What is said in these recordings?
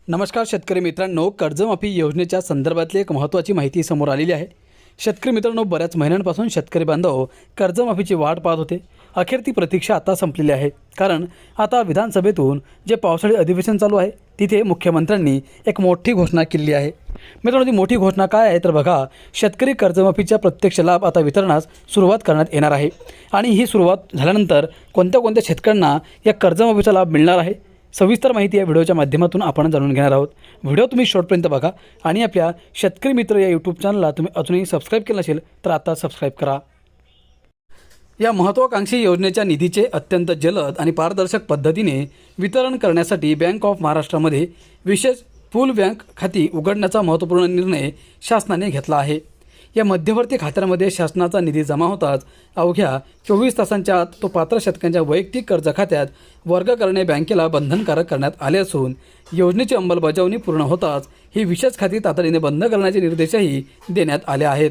नमस्कार शेतकरी मित्रांनो, कर्जमाफी योजनेच्या संदर्भातली एक महत्त्वाची माहिती समोर आलेली आहे। शेतकरी मित्रांनो, बऱ्याच महिन्यांपासून शेतकरी बांधव कर्जमाफीची वाट पाहत होते। अखेर ती प्रतीक्षा आता संपलेली आहे, कारण आता विधानसभेतून जे पावसाळी अधिवेशन चालू आहे तिथे मुख्यमंत्र्यांनी एक मोठी घोषणा केली आहे। मित्रांनो, ती मोठी घोषणा काय आहे तर बघा, शेतकरी कर्जमाफीचा प्रत्यक्ष लाभ आता वितरणास सुरुवात करण्यात येणार आहे। आणि ही सुरुवात झाल्यानंतर कोणत्या शेतकऱ्यांना या कर्जमाफीचा लाभ मिळणार आहे, सविस्तर माहिती या व्हिडिओच्या माध्यमातून आपण जाणून घेणार आहोत। व्हिडिओ तुम्ही शेवटपर्यंत बघा आणि आपल्या शेतकरी मित्र या यूट्यूब चॅनलला तुम्ही अजूनही सबस्क्राईब केलं नसेल तर आता सबस्क्राईब करा। या महत्त्वाकांक्षी योजनेच्या निधीचे अत्यंत जलद आणि पारदर्शक पद्धतीने वितरण करण्यासाठी बँक ऑफ महाराष्ट्रामध्ये विशेष पूल बँक खाती उघडण्याचा महत्त्वपूर्ण निर्णय शासनाने घेतला आहे। या मध्यवर्ती खात्यांमध्ये शासनाचा निधी जमा होताच अवघ्या 24 तासांच्या आत तो पात्र शेतकऱ्यांच्या वैयक्तिक कर्ज खात्यात वर्ग करणे बँकेला बंधनकारक करण्यात आले असून, योजनेची अंमलबजावणी पूर्ण होताच ही विशेष खाती तातडीने बंद करण्याचे निर्देशही देण्यात आले आहेत।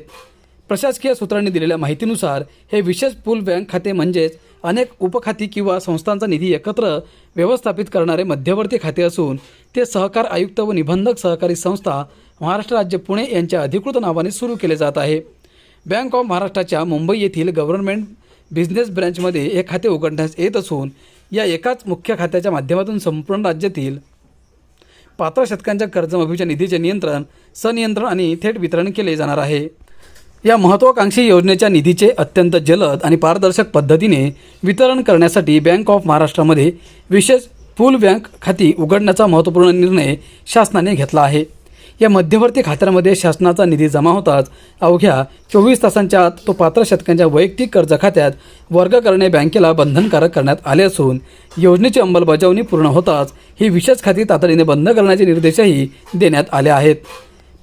प्रशासकीय सूत्रांनी दिलेल्या माहितीनुसार हे विशेष पूल बँक खाते म्हणजेच अनेक उपखाती किंवा संस्थांचा निधी एकत्र व्यवस्थापित करणारे मध्यवर्ती खाते असून, ते सहकार आयुक्त व निबंधक सहकारी संस्था महाराष्ट्र राज्य पुणे यांच्या अधिकृत नावाने सुरू केले जात आहे। बँक ऑफ महाराष्ट्राच्या मुंबई येथील गव्हर्नमेंट बिझनेस ब्रँचमध्ये हे खाते उघडण्यास येत असून, या एकाच मुख्य खात्याच्या माध्यमातून संपूर्ण राज्यातील पात्र शेतकऱ्यांच्या कर्जमाफीच्या निधीचे नियंत्रण, संनियंत्रण आणि थेट वितरण केले जाणार आहे। या महत्त्वाकांक्षी योजनेच्या निधीचे अत्यंत जलद आणि पारदर्शक पद्धतीने वितरण करण्यासाठी बँक ऑफ महाराष्ट्रामध्ये विशेष पूल बँक खाती उघडण्याचा महत्त्वपूर्ण निर्णय शासनाने घेतला आहे। या मध्यवर्ती खात्यांमध्ये शासनाचा निधी जमा होताच अवघ्या 24 तासांच्या आत तो पात्र शेतकऱ्यांच्या वैयक्तिक कर्ज खात्यात वर्ग करणे बँकेला बंधनकारक करण्यात आले असून, योजनेची अंमलबजावणी पूर्ण होताच ही विशेष खाती तातडीने बंद करण्याचे निर्देशही देण्यात आले आहेत।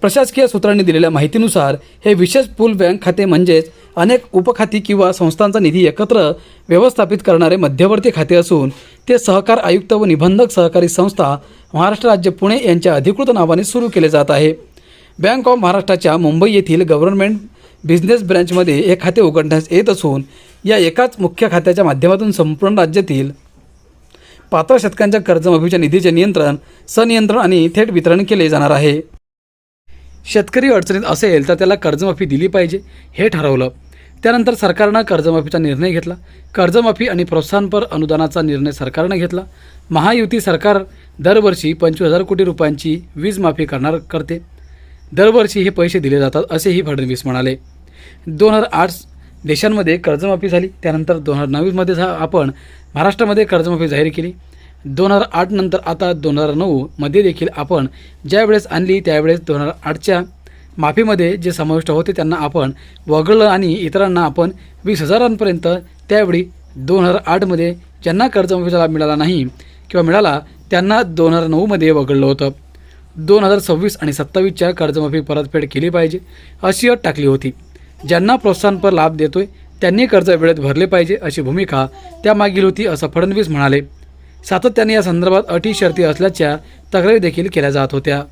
प्रशासकीय सूत्रांनी दिलेल्या माहितीनुसार हे विशेष पूल बँक खाते म्हणजेच अनेक उपखाती किंवा संस्थांचा निधी एकत्र व्यवस्थापित करणारे मध्यवर्ती खाते असून, ते सहकार आयुक्त व निबंधक सहकारी संस्था महाराष्ट्र राज्य पुणे यांच्या अधिकृत नावाने सुरू केले जात आहे। बँक ऑफ महाराष्ट्राच्या मुंबई येथील गव्हर्नमेंट बिझनेस ब्रँचमध्ये हे खाते उघडण्यास येत असून, या एकाच मुख्य खात्याच्या माध्यमातून संपूर्ण राज्यातील पात्र शेतकऱ्यांच्या कर्जमाफीच्या निधीचे नियंत्रण, संनियंत्रण आणि थेट वितरण केले जाणार आहे। शेतकरी अडचणीत असेल तर त्याला कर्जमाफी दिली पाहिजे हे ठरवलं। त्यानंतर सरकारनं कर्जमाफीचा निर्णय घेतला। कर्जमाफी आणि प्रोत्साहनपर अनुदानाचा निर्णय सरकारनं घेतला। महायुती सरकार दरवर्षी 25,000 कोटी रुपयांची वीज माफी करते। दरवर्षी हे पैसे दिले जातात असेही फडणवीस म्हणाले। 2008 देशांमध्ये कर्जमाफी झाली, त्यानंतर 2019 आपण महाराष्ट्रामध्ये कर्जमाफी जाहीर केली। 2008 नंतर आता 2009 मध्ये देखील आपण ज्यावेळेस आणली त्यावेळेस 2008च्या माफीमध्ये जे समाविष्ट होते त्यांना आपण वगळलं आणि इतरांना आपण 20,000पर्यंत, त्यावेळी 2008 मध्ये ज्यांना कर्जमाफीचा लाभ मिळाला नाही किंवा मिळाला त्यांना 2009 मध्ये वगळलं होतं। 2026 आणि 27च्या कर्जमाफी परतफेड केली पाहिजे अशी अट टाकली होती। ज्यांना प्रोत्साहनपर लाभ देतोय त्यांनी कर्ज वेळेत भरले पाहिजे अशी भूमिका त्यामागील होती असं फडणवीस म्हणाले। सातत्याने या संदर्भात अटी शर्ती असल्याच्या तक्रारी देखील केल्या जात होत्या।